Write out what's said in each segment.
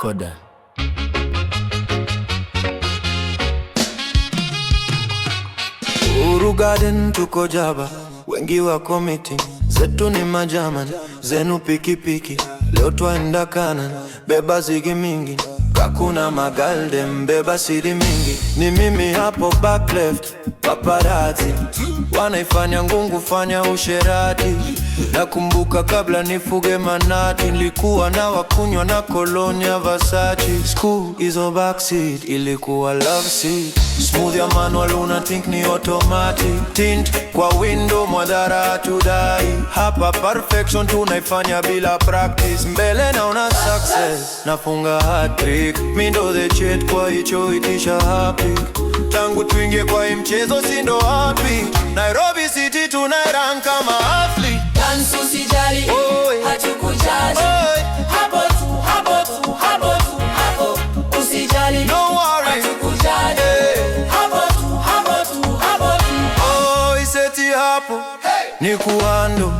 Koda. Uhuru Garden tuko Jaba, wengi wako meeting, zetu ni majaman, zenu pikipiki. Leo twaenda kanan, beba zigi mingi, kakuna magalde mbeba siri mingi. Ni mimi hapo back left, paparazzi wanaifanya ngungu fanya usherati. Nakumbuka kabla nifuge manati, nilikuwa na wakunywa na Colonia Versace. School izo backseat, ilikuwa love seat. Smooth ya manual una think ni automatic. Tint kwa window mwadhara hatudai. Hapa perfection tunaifanya bila practice. Mbele naona success, nafunga hat-trick. Mindo the chat kwa hicho itisha happy. Tangu tuingie kwa hii mchezo sindo happy. Nairobi City tunairank kama athlete. Dance usijali, hatukujali. Hapo tu, hapo tu, hapo tu, hapo. Usijali, no worry, hatukujali. Hapo tu, hapo tu, hapo tu. Iseti hapo, ni kuando.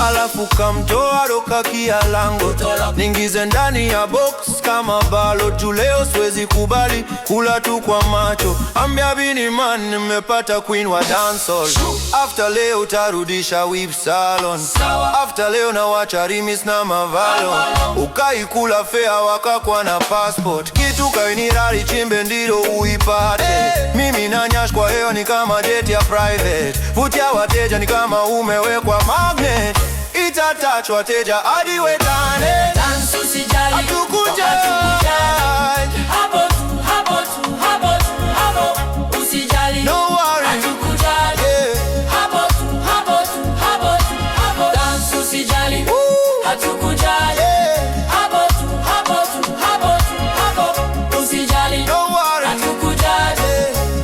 Alafu kamtoa roka kialango, ningize ndani ya box kama balo. Leo siwezi kubali kula tu kwa macho. Ambia bini man nimepata queen wa dancehall. After leo tarudisha whip salon. After leo na wacha rimis na mavalo. Ukaikula fea wakakwa na passport. Kitu kainirari chimbe ndilo uipate. Mimi na nyash kwa hewa ni kama jet ya private. Vutia wateja ni kama umewekwa magnet. Itatouch wateja hadi wetane. Dance usijali, hatukujali. Hapo tu, hapo tu, hapo tu, hapo. Usijali, No worry, hatukujali. Hapo tu, hapo tu, hapo tu, hapo. Dance usijali, hatukujali. Hapo tu, hapo tu, hapo tu, hapo. Usijali, no worry, hatukujali.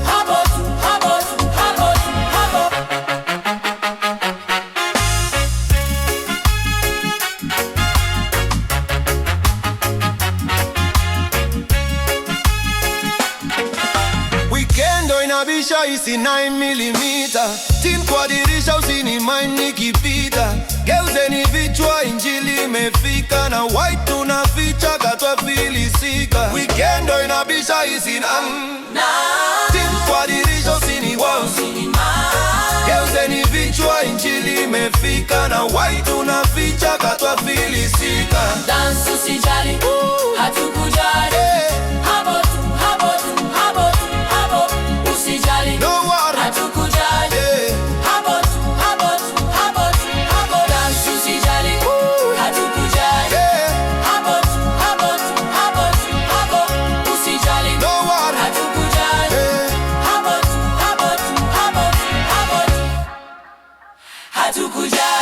Hapo tu, hapo tu, hapo tu, hapo. Weekendo inabisha isi 9mm. Tin kwa dirisha usini mind nikipita. Geuzeni vichwa injili imefika. Na white tunaficha katwa filisika. Weekendo inabisha isi Tin kwa dirisha usini Geuzeni vichwa injili imefika. Na white tunaficha katwa filisika. Dance usijali, hatukujali. Hapo tu, hapo tu, hapo tu, hapo. Usijali, No worry, hatukujali. Hapo tu, hapo tu, hapo tu, hapo. Dance usijali, hatukujali. Hapo tu, hapo tu, hapo tu, hapo. Usijali, no worry, hatukujali. Hapo tu, hapo tu, hapo tu, hapo. Hatukujali.